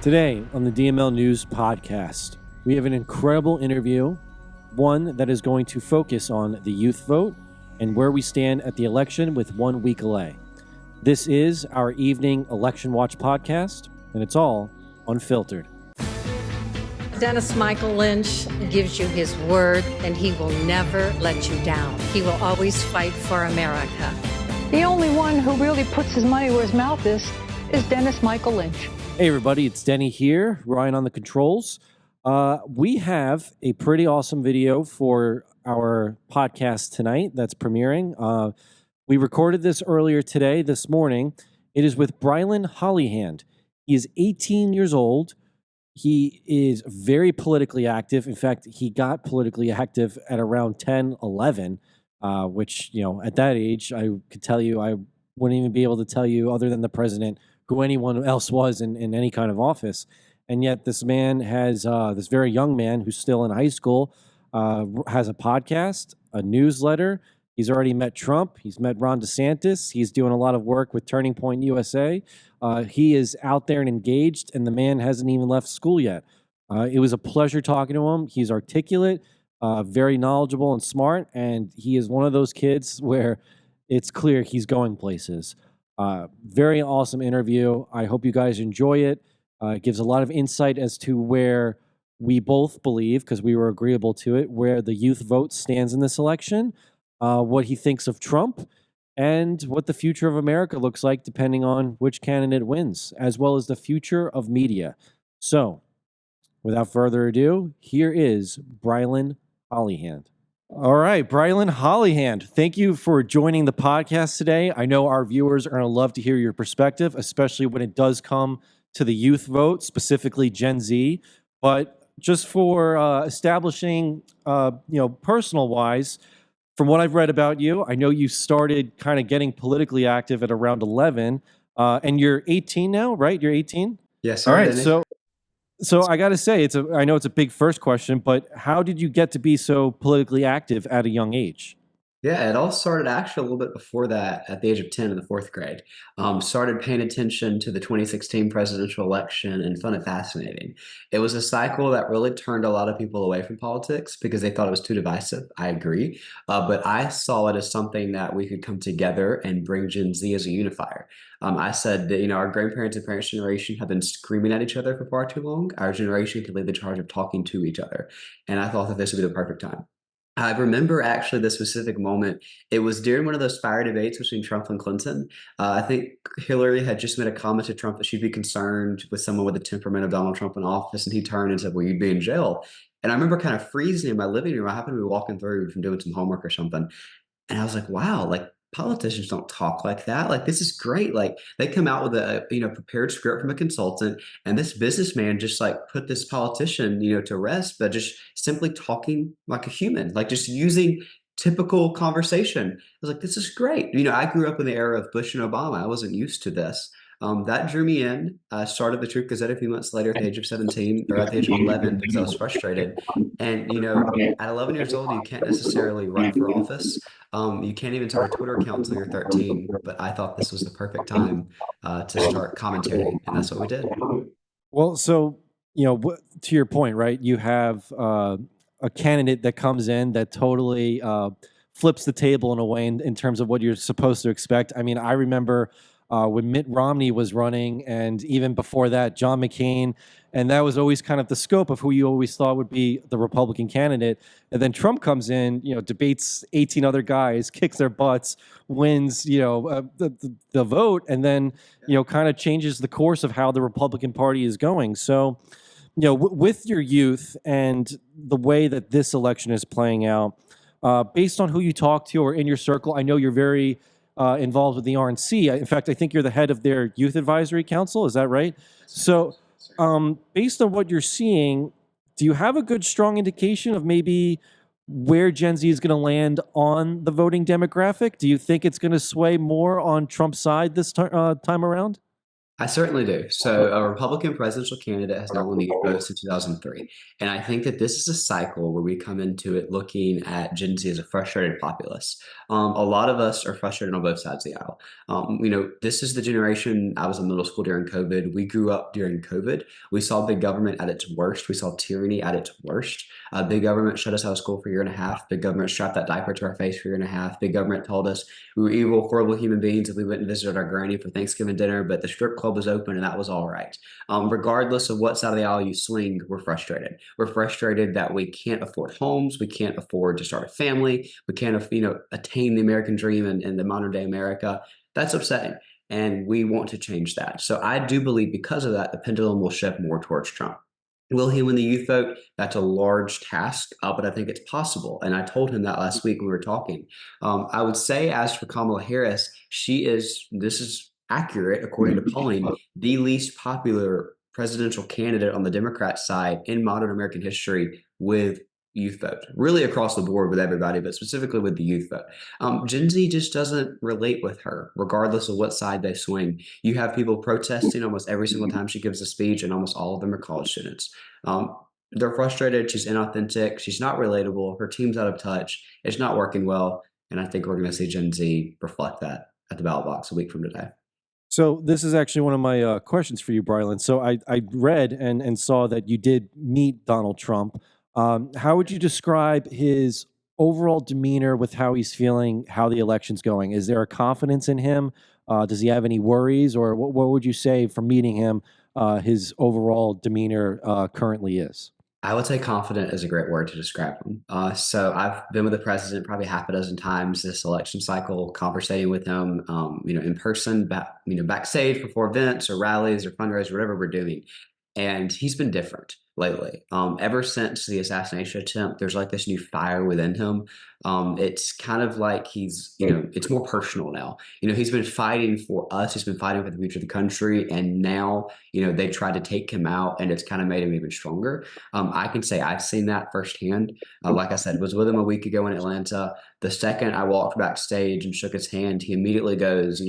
Today on the DML News podcast, we have an incredible interview, one that is going to focus on the youth vote and where we stand at the election with 1 week away. This is our evening Election Watch podcast, and it's all unfiltered. Dennis Michael Lynch gives you his word, and he will never let you down. He will always fight for America. The only one who really puts his money where his mouth is Dennis Michael Lynch. Hey everybody, it's Denny here, Ryan on the controls. We have a pretty awesome video for our podcast tonight that's premiering. We recorded this earlier today, this morning. It is with Brilyn Hollyhand. He is 18 years old. He is very politically active. In fact, he got politically active at around 10, 11, which, at that age, I could tell you, I wouldn't even be able to tell you, other than the president, who anyone else was in any kind of office. And yet this man has, this very young man who's still in high school, has a podcast, a newsletter. He's already met Trump. He's met Ron DeSantis. He's doing a lot of work with Turning Point USA. He is out there and engaged, and the man hasn't even left school yet. It was a pleasure talking to him. He's articulate, very knowledgeable and smart, and he is one of those kids where it's clear he's going places. Very awesome interview. I hope you guys enjoy it. It gives a lot of insight as to where we both believe, because we were agreeable to it, where the youth vote stands in this election, what he thinks of Trump, and what the future of America looks like depending on which candidate wins, as well as the future of media. So, without further ado, here is Brilyn Hollyhand. All right, Brilyn Hollyhand, thank you for joining the podcast today. I know our viewers are going to love to hear your perspective, especially when it does come to the youth vote, specifically Gen Z. But just for establishing, personal-wise, from what I've read about you, I know you started kind of getting politically active at around 11, and you're 18 now, right? You're 18? Yes. All right, so I got to say, I know it's a big first question, but how did you get to be so politically active at a young age? Yeah, it all started actually a little bit before that, at the age of 10 in the fourth grade. Started paying attention to the 2016 presidential election and found it fascinating. It was a cycle that really turned a lot of people away from politics because they thought it was too divisive. I agree. But I saw it as something that we could come together and bring Gen Z as a unifier. I said that, our grandparents and parents' generation have been screaming at each other for far too long. Our generation could lead the charge of talking to each other. And I thought that this would be the perfect time. I remember actually the specific moment. It was during one of those fire debates between Trump and Clinton. I think Hillary had just made a comment to Trump that she'd be concerned with someone with the temperament of Donald Trump in office, and he turned and said, "Well, you'd be in jail." And I remember kind of freezing in my living room. I happened to be walking through from doing some homework or something. And I was like, wow, politicians don't talk like that. This is great. They come out with a, prepared script from a consultant, and this businessman just put this politician, to rest, but just simply talking like a human, just using typical conversation. I was like, this is great. I grew up in the era of Bush and Obama. I wasn't used to this. That drew me in. I started the Truth Gazette a few months later at the age of 17 or at the age of 11 because I was frustrated. And, at 11 years old, you can't necessarily run for office. You can't even start a Twitter account until you're 13. But I thought this was the perfect time to start commentary. And that's what we did. Well, so, to your point, right, you have a candidate that comes in that totally flips the table in a way in terms of what you're supposed to expect. I mean, I remember when Mitt Romney was running, and even before that, John McCain, and that was always kind of the scope of who you always thought would be the Republican candidate. And then Trump comes in, debates 18 other guys, kicks their butts, wins, the vote, and then, kind of changes the course of how the Republican Party is going. So, with your youth and the way that this election is playing out, based on who you talk to or in your circle, I know you're very involved with the RNC. In fact, I think you're the head of their youth advisory council. Is that right? So based on what you're seeing, do you have a good, strong indication of maybe where Gen Z is going to land on the voting demographic? Do you think it's going to sway more on Trump's side this time around? I certainly do. So, a Republican presidential candidate has not won the votes since 2003. And I think that this is a cycle where we come into it looking at Gen Z as a frustrated populace. A lot of us are frustrated on both sides of the aisle. This is the generation. I was in middle school during COVID. We grew up during COVID. We saw big government at its worst. We saw tyranny at its worst. Big government shut us out of school for a year and a half. Big government strapped that diaper to our face for a year and a half. Big government told us we were evil, horrible human beings if we went and visited our granny for Thanksgiving dinner, but the strip club was open and that was all right. Regardless of what side of the aisle you swing, we're frustrated. We're frustrated that we can't afford homes, we can't afford to start a family, we can't, attain the American dream in the modern day America. That's upsetting, and we want to change that. So I do believe because of that, the pendulum will shift more towards Trump. Will he win the youth vote? That's a large task, but I think it's possible. And I told him that last week when we were talking. I would say, as for Kamala Harris, this is accurate according to polling, the least popular presidential candidate on the Democrat side in modern American history with youth vote, really across the board with everybody, but specifically with the youth vote. Gen Z just doesn't relate with her, regardless of what side they swing. You have people protesting almost every single time she gives a speech, and almost all of them are college students. They're frustrated. She's inauthentic. She's not relatable. Her team's out of touch. It's not working well. And I think we're going to see Gen Z reflect that at the ballot box a week from today. So this is actually one of my questions for you, Brilyn. So I read and saw that you did meet Donald Trump. How would you describe his overall demeanor with how he's feeling, how the election's going? Is there a confidence in him? Does he have any worries? Or what would you say from meeting him, his overall demeanor currently is? I would say confident is a great word to describe him. So I've been with the president probably half a dozen times this election cycle, conversating with him, in person, backstage before events or rallies or fundraisers, whatever we're doing. And he's been different lately. Ever since the assassination attempt, there's like this new fire within him. It's kind of like it's more personal now. He's been fighting for us. He's been fighting for the future of the country. And now, they tried to take him out, and it's kind of made him even stronger. I can say I've seen that firsthand. Like I said, was with him a week ago in Atlanta. The second I walked backstage and shook his hand, he immediately goes,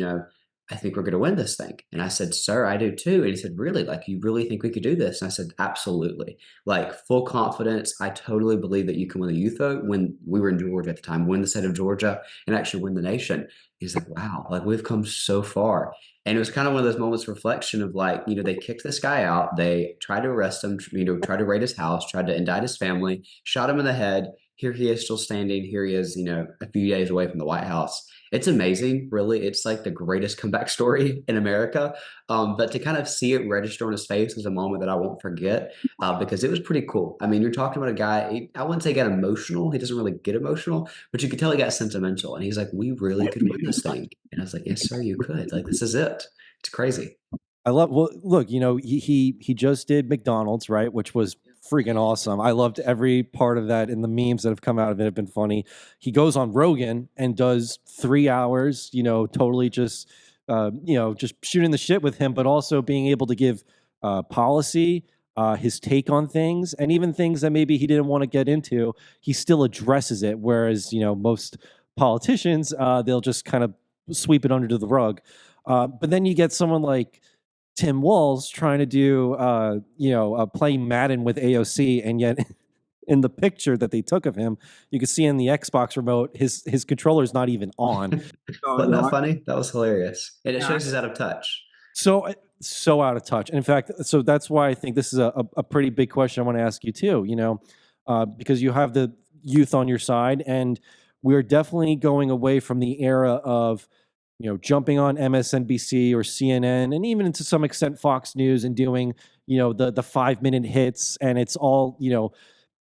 I think we're going to win this thing. And I said, sir, I do too. And he said, really? Like, you really think we could do this? And I said, absolutely. Like, full confidence. I totally believe that you can win the youth vote. When we were in Georgia at the time, win the state of Georgia and actually win the nation. He's like, wow, like we've come so far. And it was kind of one of those moments of reflection of like, they kicked this guy out. They tried to arrest him, tried to raid his house, tried to indict his family, shot him in the head. Here he is still standing. Here he is, a few days away from the White House. It's amazing, really. It's like the greatest comeback story in America. But to kind of see it register on his face was a moment that I won't forget because it was pretty cool. I mean, you're talking about a guy, I wouldn't say he got emotional. He doesn't really get emotional, but you could tell he got sentimental. And he's like, we really could win this thing. And I was like, yes, sir, you could. Like, this is it. It's crazy. Well, look, he just did McDonald's, right? Which was freaking awesome. I loved every part of that, and the memes that have come out of it have been funny. He goes on Rogan and does 3 hours, totally just shooting the shit with him, but also being able to give policy, his take on things, and even things that maybe he didn't want to get into. He still addresses it, whereas most politicians, they'll just kind of sweep it under the rug. But then you get someone like Tim Walz trying to do, playing Madden with AOC, and yet in the picture that they took of him, you can see in the Xbox remote, his controller's not even on. Wasn't that funny? That was hilarious. And it shows he's out of touch. So out of touch. And in fact, so that's why I think this is a pretty big question I want to ask you too, because you have the youth on your side, and we're definitely going away from the era of jumping on MSNBC or CNN, and even to some extent Fox News, and doing, the 5-minute hits, and it's all,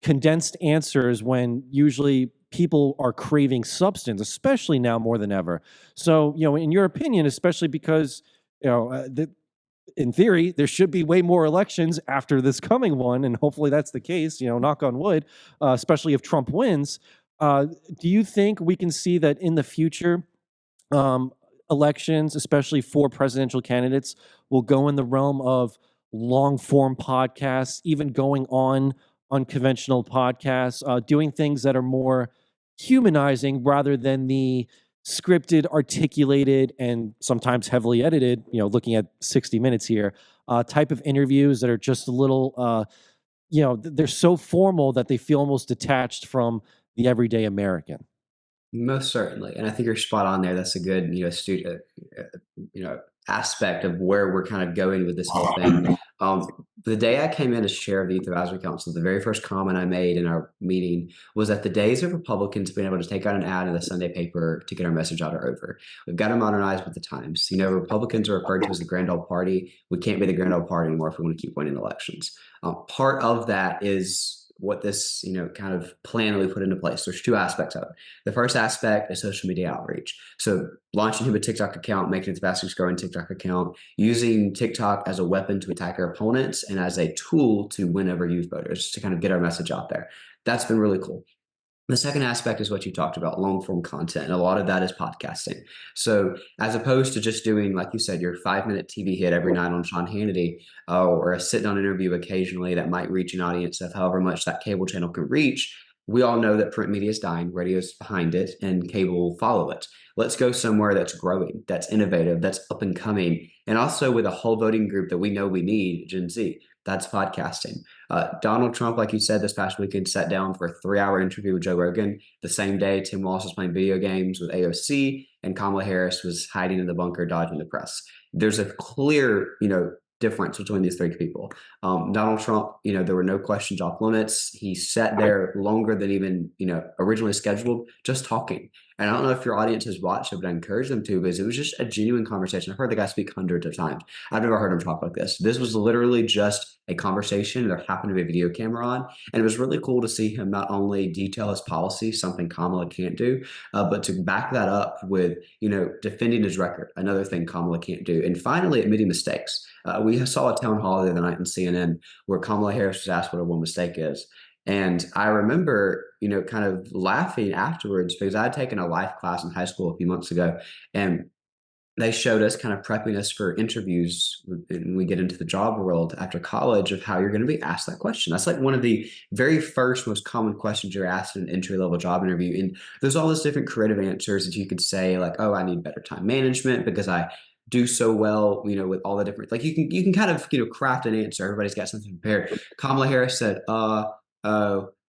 condensed answers, when usually people are craving substance, especially now more than ever. So, in your opinion, especially because, in theory, there should be way more elections after this coming one, and hopefully that's the case, knock on wood, especially if Trump wins. Do you think we can see that in the future, elections, especially for presidential candidates, will go in the realm of long form podcasts, even going on unconventional podcasts, doing things that are more humanizing rather than the scripted, articulated, and sometimes heavily edited, looking at 60 Minutes here, type of interviews that are just a little, they're so formal that they feel almost detached from the everyday American. Most certainly, and I think you're spot on there. That's a good, aspect of where we're kind of going with this whole thing. The day I came in as chair of the Youth Advisory Council, the very first comment I made in our meeting was that the days of Republicans being able to take out an ad in the Sunday paper to get our message out are over. We've got to modernize with the times. Republicans are referred to as the grand old party. We can't be the grand old party anymore if we want to keep winning elections. Part of that is what this, kind of plan we put into place. There's two aspects of it. The first aspect is social media outreach. So launching him a TikTok account, making it the fastest growing TikTok account, using TikTok as a weapon to attack our opponents and as a tool to win over youth voters, to kind of get our message out there. That's been really cool. The second aspect is what you talked about, long form content. And a lot of that is podcasting. So as opposed to just doing, like you said, your 5-minute TV hit every night on Sean Hannity, or a sit down interview occasionally that might reach an audience of however much that cable channel can reach, we all know that print media is dying, radio's behind it, and cable will follow it. Let's go somewhere that's growing, that's innovative, that's up and coming, and also with a whole voting group that we know we need, Gen Z. That's podcasting. Donald Trump, like you said, this past weekend sat down for a 3-hour interview with Joe Rogan. The same day, Tim Walz was playing video games with AOC, and Kamala Harris was hiding in the bunker, dodging the press. There's a clear, difference between these three people. Donald Trump, there were no questions off limits. He sat there longer than even, originally scheduled, just talking. And I don't know if your audience has watched it, but I encourage them to, because it was just a genuine conversation. I've heard the guy speak hundreds of times. I've never heard him talk like this. This was literally just a conversation. There happened to be a video camera on. And it was really cool to see him not only detail his policy, something Kamala can't do, but to back that up with, defending his record, another thing Kamala can't do. And finally, admitting mistakes. We saw a town hall the other night on CNN where Kamala Harris was asked what her one mistake is. And I remember, kind of laughing afterwards, because I had taken a life class in high school a few months ago, and they showed us, kind of prepping us for interviews when we get into the job world after college, of how you're going to be asked that question. That's like one of the very first most common questions you're asked in an entry-level job interview. And there's all these different creative answers that you could say, like, oh, I need better time management because I do so well, with all the different, like, you can kind of, craft an answer. Everybody's got something prepared. Kamala Harris said, oh,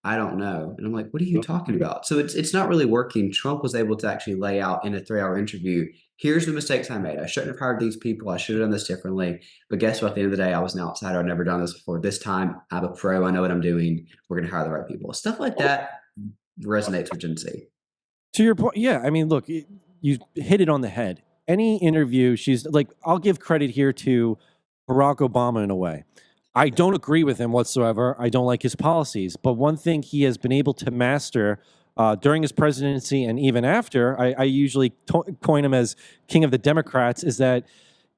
I don't know. And I'm like, what are you talking about? So it's not really working. Trump was able to actually lay out in a 3-hour interview, here's the mistakes I made. I shouldn't have hired these people. I should have done this differently. But guess what? At the end of the day, I was an outsider. I've never done this before. This time, I'm a pro. I know what I'm doing. We're going to hire the right people. Stuff like that resonates with Gen Z. To your point, yeah. I mean, look, you hit it on the head. Any interview, she's like, I'll give credit here to Barack Obama in a way. I don't agree with him whatsoever. I don't like his policies. But one thing he has been able to master during his presidency and even after, I usually coin him as king of the Democrats, is that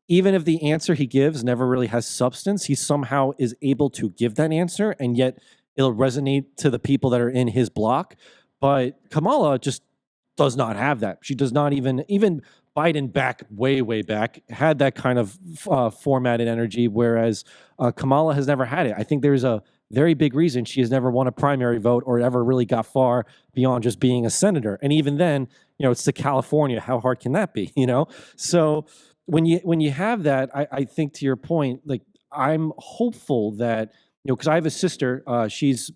even if the answer he gives never really has substance, he somehow is able to give that answer, and yet it'll resonate to the people that are in his block. But Kamala just does not have that. She does not even Biden way back had that kind of formatted energy, whereas Kamala has never had it. I think there's a very big reason she has never won a primary vote or ever really got far beyond just being a senator. And even then, it's to California. How hard can that be? So when you have that, I think, to your point, like, I'm hopeful that, because I have a sister, she's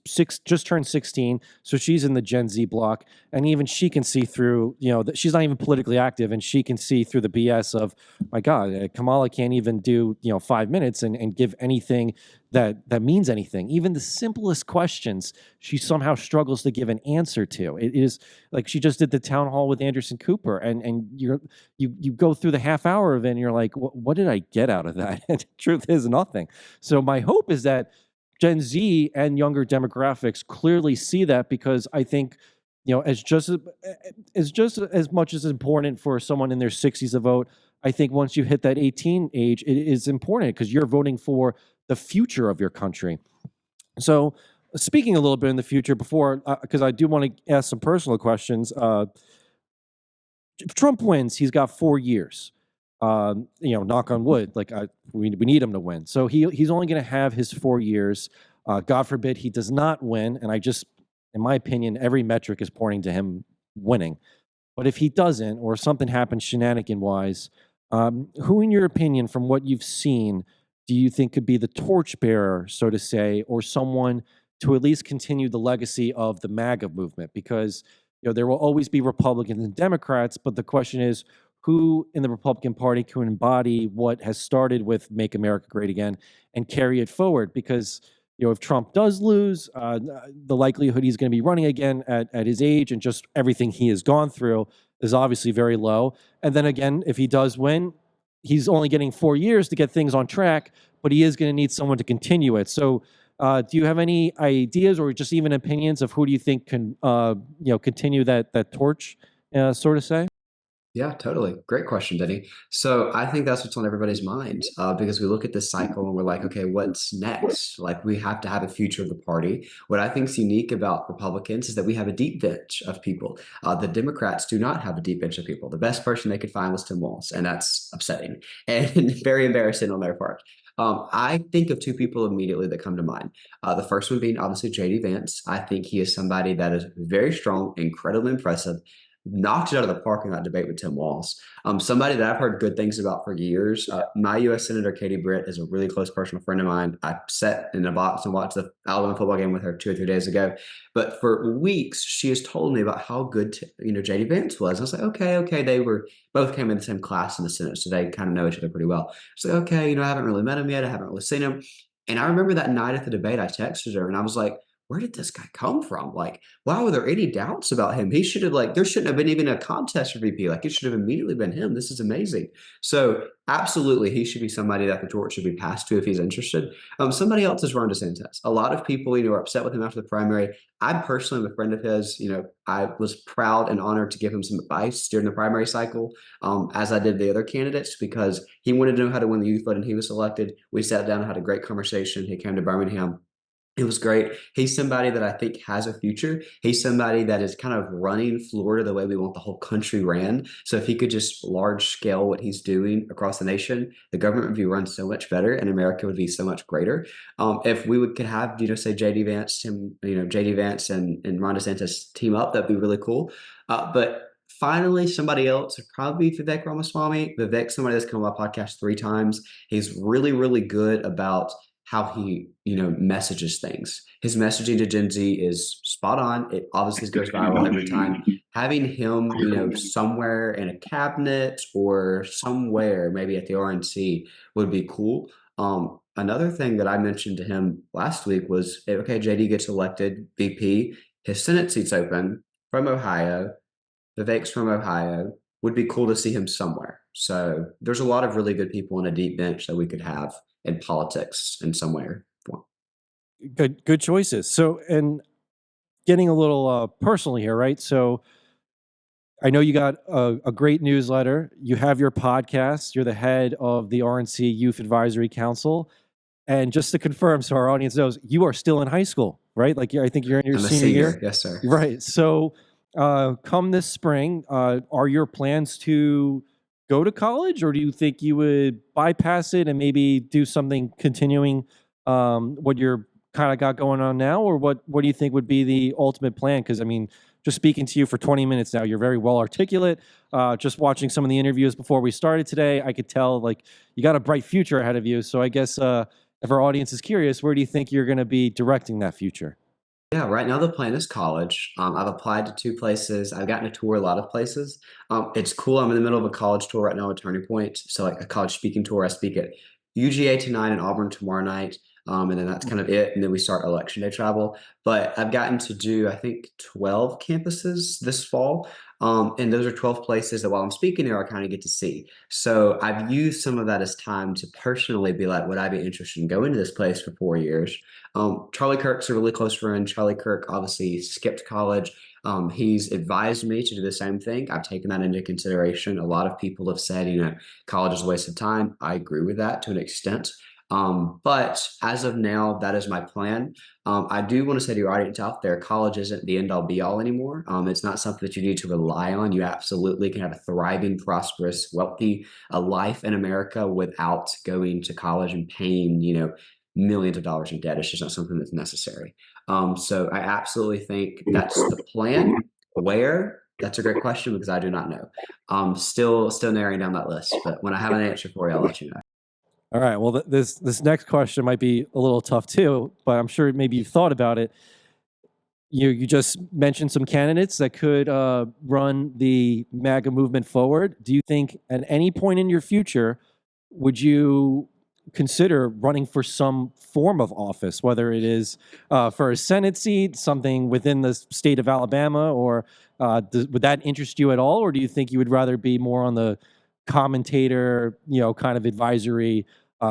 just turned 16, so she's in the Gen Z block, and even she can see through, that she's not even politically active, and she can see through the BS of, my God, Kamala can't even do, 5 minutes and give anything that means anything. Even the simplest questions, she somehow struggles to give an answer to. It is like she just did the town hall with Anderson Cooper, and you go through the half hour of it, and you're like, what did I get out of that? And the truth is nothing. So my hope is that Gen Z and younger demographics clearly see that, because I think, as just as much as important for someone in their 60s to vote, I think once you hit that 18 age, it is important because you're voting for the future of your country. So, speaking a little bit in the future, before, because I do want to ask some personal questions. If Trump wins, he's got 4 years. Knock on wood, like, we need him to win. So he's only going to have his 4 years. God forbid he does not win. And in my opinion, every metric is pointing to him winning. But if he doesn't, or something happens shenanigan wise, who, in your opinion, from what you've seen, do you think could be the torchbearer, so to say, or someone to at least continue the legacy of the MAGA movement? Because there will always be Republicans and Democrats, but the question is, who in the Republican Party can embody what has started with "Make America Great Again" and carry it forward? Because if Trump does lose, the likelihood he's going to be running again at his age and just everything he has gone through is obviously very low. And then again, if he does win, he's only getting 4 years to get things on track, but he is going to need someone to continue it. So, do you have any ideas or just even opinions of who do you think can, continue that torch, sort of say? Yeah, totally. Great question, Denny. So I think that's what's on everybody's mind because we look at this cycle and we're like, okay, what's next? Like we have to have a future of the party. What I think is unique about Republicans is that we have a deep bench of people. The Democrats do not have a deep bench of people. The best person they could find was Tim Walz, and that's upsetting and very embarrassing on their part. I think of two people immediately that come to mind. The first one being obviously JD Vance. I think he is somebody that is very strong, incredibly impressive, knocked it out of the park in that debate with Tim Walz. Somebody that I've heard good things about for years. My U.S. Senator Katie Britt is a really close personal friend of mine. I sat in a box and watched the Alabama football game with her 2 or 3 days ago. But for weeks, she has told me about how good J.D. Vance was. I was like, okay. They were both came in the same class in the Senate, so they kind of know each other pretty well. So like, okay, I haven't really met him yet. I haven't really seen him. And I remember that night at the debate, I texted her and I was like, where did this guy come from? Like, why were there any doubts about him? He should have there shouldn't have been even a contest for VP. Like, it should have immediately been him. This is amazing. So absolutely, he should be somebody that the torch should be passed to if he's interested. Somebody else is Ron DeSantis. A lot of people, are upset with him after the primary. I personally am a friend of his. I was proud and honored to give him some advice during the primary cycle, as I did the other candidates, because he wanted to know how to win the youth vote and he was elected. We sat down and had a great conversation. He came to Birmingham. It was great. He's somebody that I think has a future. He's somebody that is kind of running Florida the way we want the whole country ran. So if he could just large scale what he's doing across the nation, the government would be run so much better and America would be so much greater. If we could have, say JD Vance, JD Vance and Ron DeSantis team up, that'd be really cool. But finally, somebody else would probably be Vivek Ramaswamy. Vivek, somebody that's come on my podcast 3 times. He's really, really good about how he, messages things. His messaging to Gen Z is spot on. It obviously goes viral every time. Having him, somewhere in a cabinet or somewhere, maybe at the RNC, would be cool. Another thing that I mentioned to him last week was, okay, JD gets elected VP. His Senate seat's open from Ohio. Vivek's from Ohio. Would be cool to see him somewhere. So there's a lot of really good people on a deep bench that we could have in politics in somewhere. Good choices. So, and getting a little personal here, right? So, I know you got a great newsletter. You have your podcast. You're the head of the RNC Youth Advisory Council. And just to confirm, so our audience knows, you are still in high school, right? Like, I think you're in your I'm senior year. Yes, sir. Right. So, come this spring, are your plans to go to college, or do you think you would bypass it and maybe do something continuing what you're kind of got going on now, or what do you think would be the ultimate plan? Because just speaking to you for 20 minutes now, you're very well articulate. Just watching some of the interviews before we started today, I could tell like you got a bright future ahead of you. So I guess if our audience is curious, where do you think you're going to be directing that future? Yeah, right now the plan is college. I've applied to 2 places. I've gotten to tour a lot of places. It's cool. I'm in the middle of a college tour right now at Turning Point. So like a college speaking tour. I speak at UGA tonight and Auburn tomorrow night. And then that's kind of it. And then we start election day travel. But I've gotten to do, I think, 12 campuses this fall. And those are 12 places that while I'm speaking there, I kind of get to see. So I've used some of that as time to personally be like, would I be interested in going to this place for 4 years? Charlie Kirk's a really close friend. Charlie Kirk obviously skipped college. He's advised me to do the same thing. I've taken that into consideration. A lot of people have said, college is a waste of time. I agree with that to an extent. But as of now, that is my plan. I do want to say to your audience out there, college isn't the end all be all anymore. It's not something that you need to rely on. You absolutely can have a thriving, prosperous, wealthy life in America without going to college and paying, millions of dollars in debt. It's just not something that's necessary. So I absolutely think that's the plan. Where? That's a great question because I do not know. Still narrowing down that list, but when I have an answer for you, I'll let you know. All right. Well, this next question might be a little tough too, but I'm sure maybe you've thought about it. You just mentioned some candidates that could run the MAGA movement forward. Do you think at any point in your future would you consider running for some form of office, whether it is for a Senate seat, something within the state of Alabama, or would that interest you at all, or do you think you would rather be more on the commentator, kind of advisory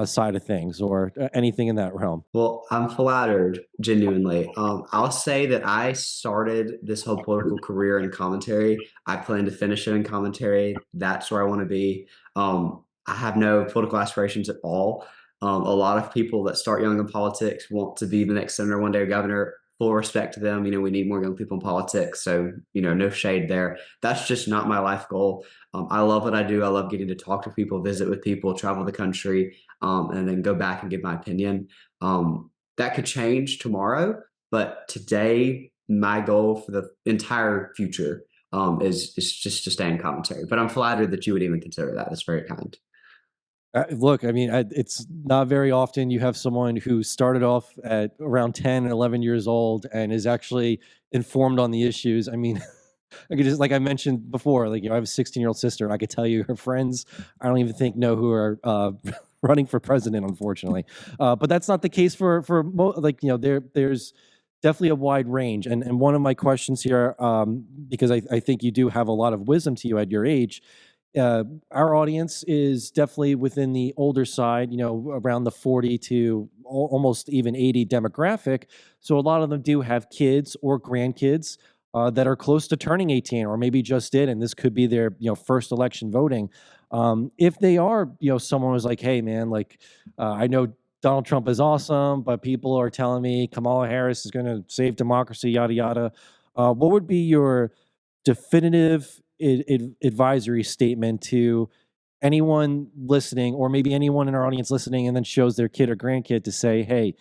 side of things, or anything in that realm? Well, I'm flattered, genuinely. I'll say that I started this whole political career in commentary. I plan to finish it in commentary. That's where I want to be. I have no political aspirations at all. A lot of people that start young in politics want to be the next senator, one day, or governor. Full respect to them. We need more young people in politics. So, no shade there. That's just not my life goal. I love what I do. I love getting to talk to people, visit with people, travel the country, and then go back and give my opinion. That could change tomorrow, but today, my goal for the entire future is just to stay in commentary. But I'm flattered that you would even consider that. That's very kind. Look, I mean, it's not very often you have someone who started off at around 10 and 11 years old and is actually informed on the issues. I mean, I could just, like I mentioned before, like, I have a 16-year-old sister. I could tell you her friends, I don't even think know who are running for president, unfortunately. But that's not the case there's definitely a wide range. And one of my questions here, because I think you do have a lot of wisdom to you at your age, our audience is definitely within the older side, around the 40 to almost even 80 demographic. So a lot of them do have kids or grandkids that are close to turning 18, or maybe just did, and this could be their first election voting. If they are, someone was like, hey man, like I know Donald Trump is awesome, but people are telling me Kamala Harris is going to save democracy, yada yada. What would be your definitive advisory statement to anyone listening, or maybe anyone in our audience listening, and then shows their kid or grandkid to say, hey,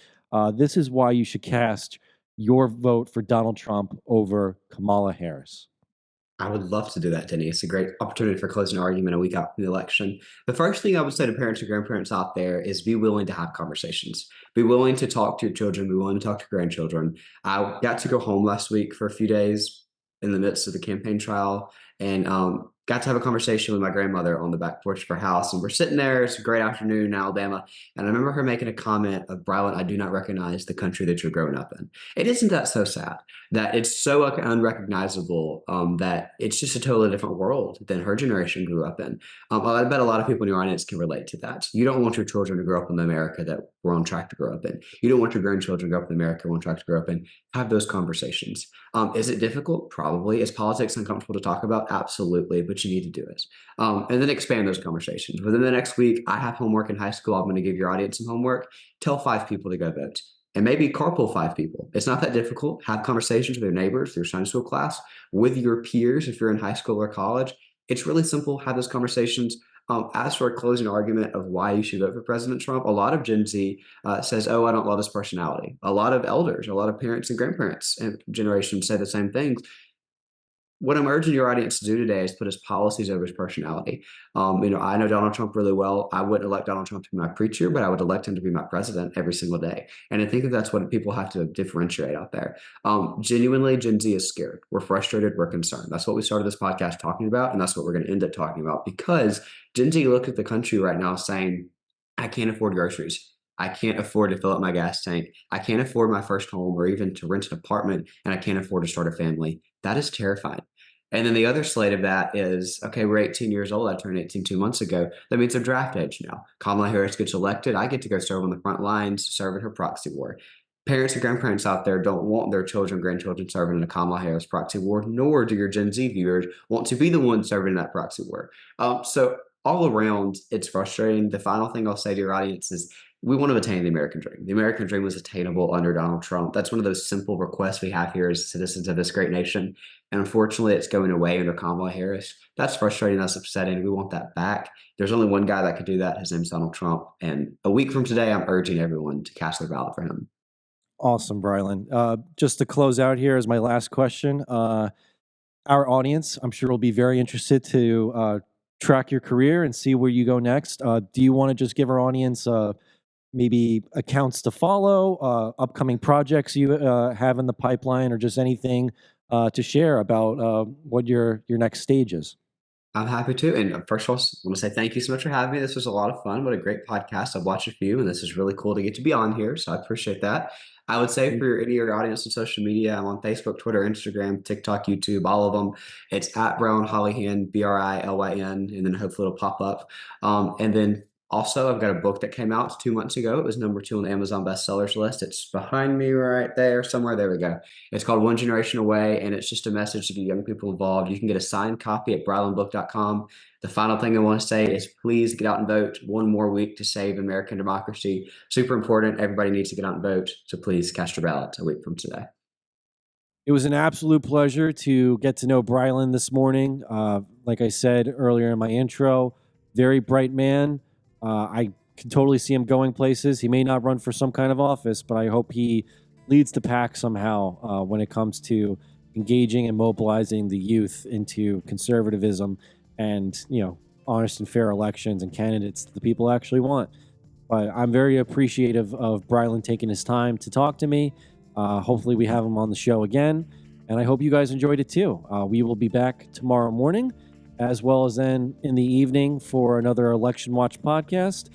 this is why you should cast your vote for Donald Trump over Kamala Harris? I would love to do that, Denny. It's a great opportunity for closing an argument a week out from the election. The first thing I would say to parents and grandparents out there is be willing to have conversations. Be willing to talk to your children. Be willing to talk to grandchildren. I got to go home last week for a few days in the midst of the campaign trial, and got to have a conversation with my grandmother on the back porch of her house. And we're sitting there. It's a great afternoon in Alabama. And I remember her making a comment of, Brilyn, I do not recognize the country that you're growing up in. It isn't that so sad that it's so unrecognizable, that it's just a totally different world than her generation grew up in. I bet a lot of people in your audience can relate to that. You don't want your children to grow up in the America that we're on track to grow up in. You don't want your grandchildren to grow up in the America we're on track to grow up in. Have those conversations. Is it difficult? Probably. Is politics uncomfortable to talk about? Absolutely. But you need to do it. And then expand those conversations. Within the next week, I have homework in high school. I'm going to give your audience some homework. Tell 5 people to go vote. And maybe carpool 5 people. It's not that difficult. Have conversations with your neighbors, your Sunday school class, with your peers if you're in high school or college. It's really simple. Have those conversations. As for a closing argument of why you should vote for President Trump, a lot of Gen Z says, oh, I don't love his personality. A lot of elders, a lot of parents and grandparents and generations say the same things. What I'm urging your audience to do today is put his policies over his personality. I know Donald Trump really well. I wouldn't elect Donald Trump to be my preacher, but I would elect him to be my president every single day. And I think that that's what people have to differentiate out there. Genuinely, Gen Z is scared. We're frustrated. We're concerned. That's what we started this podcast talking about, and that's what we're going to end up talking about, because Gen Z look at the country right now saying, I can't afford groceries. I can't afford to fill up my gas tank. I can't afford my first home or even to rent an apartment, and I can't afford to start a family. That is terrifying. And then the other slate of that is, okay, we're 18 years old. I turned 18 2 months ago. That means they're draft age now. Kamala Harris gets elected. I get to go serve on the front lines, serve in her proxy war. Parents and grandparents out there don't want their children, grandchildren serving in a Kamala Harris proxy war, nor do your Gen Z viewers want to be the ones serving in that proxy war. So all around, it's frustrating. The final thing I'll say to your audience is, we want to attain the American dream. The American dream was attainable under Donald Trump. That's one of those simple requests we have here as citizens of this great nation. And unfortunately, it's going away under Kamala Harris. That's frustrating. That's upsetting. We want that back. There's only one guy that could do that. His name's Donald Trump. And a week from today, I'm urging everyone to cast their ballot for him. Awesome, Brilyn. Just to close out here as my last question, our audience, I'm sure, will be very interested to track your career and see where you go next. Do you want to just give our audience maybe accounts to follow, upcoming projects you have in the pipeline, or just anything to share about what your next stage is? I'm happy to. And first of all, I want to say thank you so much for having me. This was a lot of fun. What a great podcast. I've watched a few, and this is really cool to get to be on here. So I appreciate that. I would say for any of your audience on social media, I'm on Facebook, Twitter, Instagram, TikTok, YouTube, all of them. It's at Brilyn Hollyhand, Brilyn, and then hopefully it'll pop up. And then also, I've got a book that came out 2 months ago. It was #2 on the Amazon bestsellers list. It's behind me right there somewhere. There we go. It's called One Generation Away, and it's just a message to get young people involved. You can get a signed copy at brylynbook.com. The final thing I want to say is please get out and vote. One more week to save American democracy. Super important. Everybody needs to get out and vote. So please cast your ballot a week from today. It was an absolute pleasure to get to know Brilyn this morning. Like I said earlier in my intro, very bright man. I can totally see him going places. He may not run for some kind of office, but I hope he leads the pack somehow when it comes to engaging and mobilizing the youth into conservatism and, honest and fair elections and candidates that the people actually want. But I'm very appreciative of Brilyn taking his time to talk to me. Hopefully we have him on the show again, and I hope you guys enjoyed it too. We will be back tomorrow morning, as well as then in the evening for another Election Watch podcast.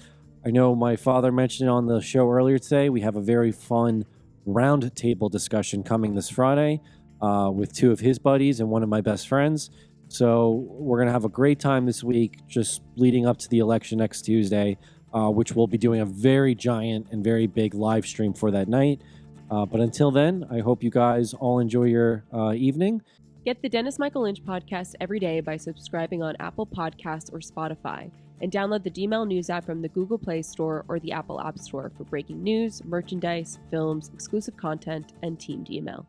I know my father mentioned on the show earlier today, we have a very fun roundtable discussion coming this Friday with two of his buddies and one of my best friends. So we're going to have a great time this week, just leading up to the election next Tuesday, which we'll be doing a very giant and very big live stream for that night. But until then, I hope you guys all enjoy your evening. Get the Dennis Michael Lynch podcast every day by subscribing on Apple Podcasts or Spotify, and download the DMail News app from the Google Play Store or the Apple App Store for breaking news, merchandise, films, exclusive content, and team DMail.